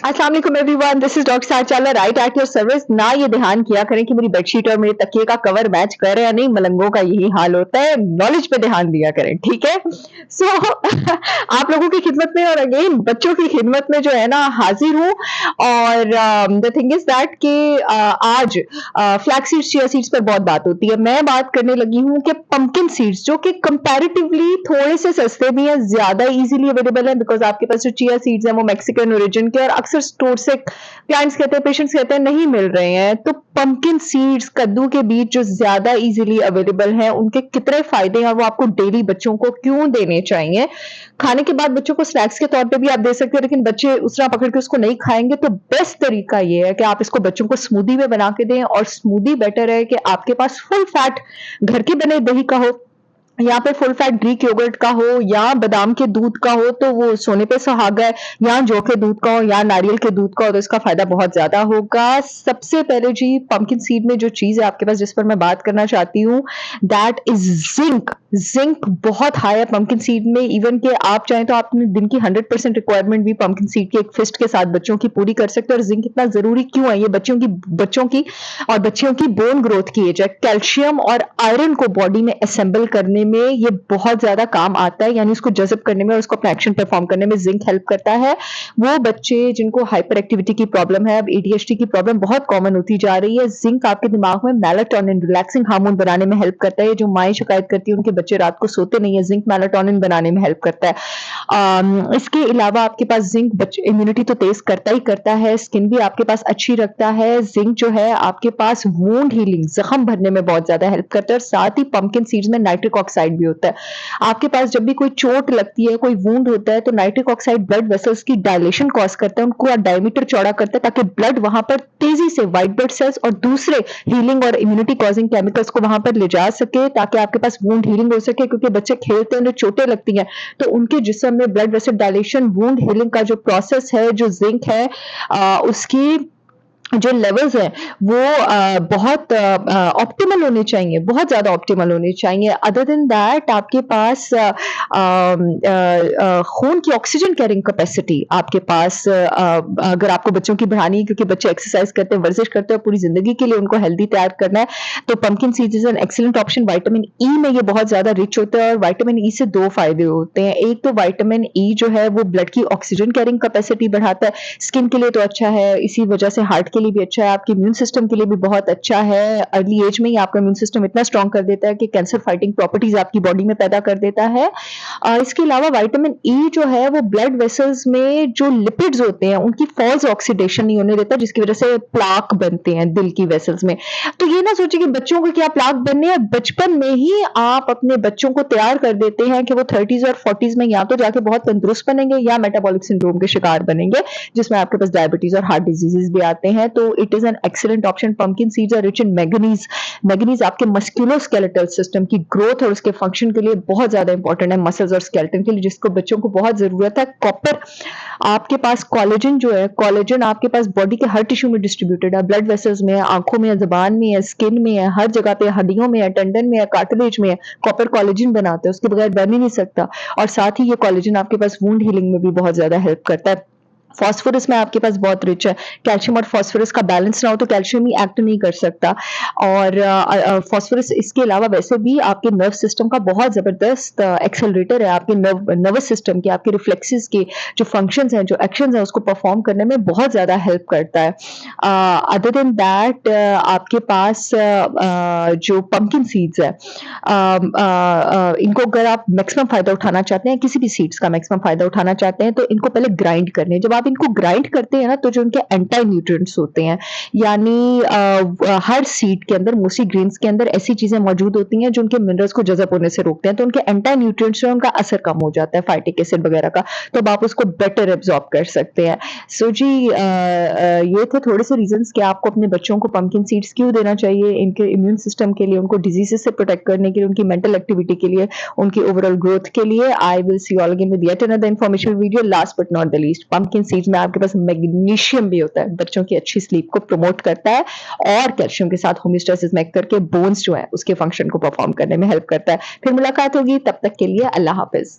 अस्सलाम वालेकुम everyone, this is doctor Sachala right at your service. ना ये ध्यान किया करें कि मेरी बेडशीट और मेरे तकिए का कवर मैच कर रहा है या नहीं, मलंगों का यही हाल होता है। नॉलेज पे ध्यान दिया करें, ठीक है। सो आप लोगों की खिदमत में और अगेन बच्चों की खिदमत में जो है ना हाजिर हूँ। और द थिंग इज दैट कि आज फ्लैक्स सीड्स, चिया सीड्स पर बहुत बात होती है। मैं बात करने लगी हूँ कि पंपकिन सीड्स जो कि कंपैरेटिवली थोड़े से सस्ते भी हैं, ज्यादा इजीली अवेलेबल है, बिकॉज आपके पास जो चिया सीड्स हैं वो मैक्सिकन ओरिजिन के और अक्सर स्टोर से क्लाइंट्स कहते हैं, पेशेंट्स कहते हैं नहीं मिल रहे हैं। तो पंपकिन सीड्स, कद्दू के बीज जो ज्यादा इजीली अवेलेबल हैं, उनके कितने फायदे हैं और वो आपको डेली बच्चों को क्यों देने चाहिए। खाने के बाद बच्चों को स्नैक्स के तौर पे भी आप दे सकते हो, लेकिन बच्चे उस तरह पकड़ के उसको नहीं खाएंगे। तो बेस्ट तरीका ये है कि आप इसको बच्चों को स्मूदी में बना के दें, और स्मूदी बेटर है कि आपके पास फुल फैट घर के बने दही का हो, यहाँ पे फुल फैट ग्रीक योगर्ट का हो, या बादाम के दूध का हो तो वो सोने पे सुहागा है, या जौ के दूध का हो, या नारियल के दूध का हो, तो इसका फायदा बहुत ज्यादा होगा। सबसे पहले जी, पंपकिन सीड में जो चीज है आपके पास जिस पर मैं बात करना चाहती हूँ, दैट इज जिंक। जिंक बहुत हाई है पंपकिन सीड में। इवन के आप चाहें तो आप दिन की 100% रिक्वायरमेंट भी पंपकिन सीड के एक फिस्ट के साथ बच्चों की पूरी कर सकते हैं। और जिंक इतना जरूरी क्यों है, ये बच्चों की और बच्चियों की बोन ग्रोथ की एज है। कैल्शियम और आयरन को बॉडी में असेंबल करने में ये बहुत ज्यादा काम आता है, यानी उसको जज़ब करने में और उसको अपना एक्शन परफॉर्म करने में जिंक हेल्प करता है। वो बच्चे जिनको हाइपर एक्टिविटी की प्रॉब्लम है, अब एडीएचडी की प्रॉब्लम बहुत कॉमन होती जा रही है, जिंक आपके दिमाग में मेलाटोनिन, रिलैक्सिंग हार्मोन बनाने में हेल्प करता है। जो माएँ शिकायत करती है उनके बच्चे रात को सोते नहीं है, जिंक मेलाटोनिन बनाने में हेल्प करता है। इसके अलावा आपके पास जिंक इम्यूनिटी तो तेज करता ही करता है, स्किन भी आपके पास अच्छी रखता है। जिंक जो है आपके पास वुंड हीलिंग, जख्म भरने में बहुत ज्यादा हेल्प करता है। और साथ ही पंपकिन सीड्स में नाइट्रिक ऑक्साइड भी होता है। आपके पास जब भी कोई चोट लगती है, कोई वुंड होता है, तो नाइट्रिक ऑक्साइड ब्लड वेसल्स की डायलेशन कॉज करता है, उनको डायमीटर चौड़ा करता है, ताकि ब्लड वहां पर तेजी से व्हाइट ब्लड सेल्स और दूसरे हीलिंग और इम्यूनिटी कॉजिंग केमिकल्स को वहां पर ले जा सके, ताकि आपके पास वुंड हीलिंग हो सके। क्योंकि बच्चे खेलते हैं, उन्हें चोटें लगती हैं, तो उनके जिस्म में blood vessel dilation, wound healing का जो प्रोसेस है, जो जिंक है उसकी जो लेवल्स हैं वो बहुत ऑप्टिमल होने चाहिए, बहुत ज्यादा ऑप्टिमल होने चाहिए। अदर देन दैट आपके पास खून की ऑक्सीजन कैरिंग कैपेसिटी आपके पास, अगर आपको बच्चों की बढ़ानी है, क्योंकि बच्चे एक्सरसाइज करते हैं, वर्जिश करते हैं, पूरी जिंदगी के लिए उनको हेल्दी तैयार करना है, तो pumpkin seeds is an excellent option. Vitamin E में ये बहुत ज्यादा रिच होता है, और विटामिन ई से दो फायदे होते हैं। एक तो विटामिन ई जो है वो ब्लड की ऑक्सीजन कैरिंग कैपेसिटी बढ़ाता है, स्किन के लिए तो अच्छा है, इसी वजह से हार्ट के लिए भी अच्छा है, आपके इम्यून सिस्टम के लिए भी बहुत अच्छा है। अर्ली एज में ही आपका इम्यून सिस्टम इतना स्ट्रांग कर देता है कि कैंसर फाइटिंग प्रॉपर्टीज आपकी बॉडी में पैदा कर देता है। इसके अलावा विटामिन ई जो है वो ब्लड वेसल्स में जो लिपिड्स होते हैं उनकी फॉल्स ऑक्सीडेशन नहीं होने देता, जिसकी वजह से प्लाक बनते हैं दिल की वेसल्स में। तो ये ना सोचिए कि बच्चों को क्या प्लाक बनने हैं, बचपन में ही आप अपने बच्चों को तैयार कर देते हैं कि वो 30s और 40s में या तो जाके बहुत तंदुरुस्त बनेंगे या मेटाबॉलिक सिंड्रोम के शिकार बनेंगे, जिसमें आपके पास डायबिटीज और हार्ट डिजीजेस भी आते हैं। तो it is an excellent option. Pumpkin seeds are rich in manganese. Manganese आपके मस्कुलोस्केलेटल सिस्टम की ग्रोथ और उसके फंक्शन के लिए बहुत ज्यादा इंपॉर्टेंट है, मसल्स और स्केलेटन के लिए, जिसको बच्चों को बहुत जरूरत है। कॉपर आपके पास, कोलेजन जो है, कोलेजन आपके पास बॉडी के हर टिश्यू में डिस्ट्रीब्यूटेड है, ब्लड वेसल्स में है, आंखों में है, जुबान में है, स्किन में है, हर जगह पे, हड्डियों में है, टेंडन में है, कार्टिलेज में है। कॉपर कोलेजन बनाते हैं, उसके बगैर बन ही नहीं सकता। और साथ ही ये कोलेजन आपके पास वुंड हीलिंग में भी बहुत ज्यादा हेल्प करता है। फास्फोरस में आपके पास बहुत रिच है, कैल्शियम और फास्फोरस का बैलेंस ना हो तो कैल्शियम ही एक्ट नहीं कर सकता। और फास्फोरस इसके अलावा वैसे भी आपके नर्व सिस्टम का बहुत जबरदस्त एक्सेलरेटर है, आपके नर्वस सिस्टम के, आपके रिफ्लेक्सेस के जो फंक्शंस हैं, जो एक्शंस हैं, उसको परफॉर्म करने में बहुत ज्यादा हेल्प करता है। अदर देन दैट आपके पास जो पंपकिन सीड्स है, इनको अगर आप मैक्सिमम फायदा उठाना चाहते हैं, किसी भी सीड्स का मैक्सिमम फायदा उठाना चाहते हैं, तो इनको पहले ग्राइंड करने। जब आप इनको ग्राइंड करते हैं ना, तो जो उनके एंटी न्यूट्रिएंट्स होते हैं, यानी हर सीड के अंदर, मोस्टली ग्रेन्स के अंदर ऐसी चीजें मौजूद होती हैं जो उनके मिनरल्स को जज़ब होने से रोकते हैं, तो उनके एंटी न्यूट्रिएंट्स से उनका असर कम हो जाता है, फाइटिक एसिड वगैरह का, तो अब आप उसको बेटर एब्जॉर्ब कर सकते हैं। सो जी, ये थे थोड़े से रीजंस कि आपको अपने बच्चों को पंपकिन सीड्स क्यों देना चाहिए, इनके इम्यून सिस्टम के लिए, उनको डिजीजेस से प्रोटेक्ट करने के लिए, उनकी मेंटल एक्टिविटी के लिए, उनकी ओवरऑल ग्रोथ के लिए। I will see you all again with yet another information video. Last but not the least, pumpkin seeds में आपके पास मैग्नीशियम भी होता है, बच्चों की अच्छी स्लीप को प्रमोट करता है, और कैल्शियम के साथ होमियोस्टेसिस में करके बोन्स जो है उसके फंक्शन को परफॉर्म करने में हेल्प करता है। फिर मुलाकात होगी, तब तक के लिए अल्लाह हाफिज।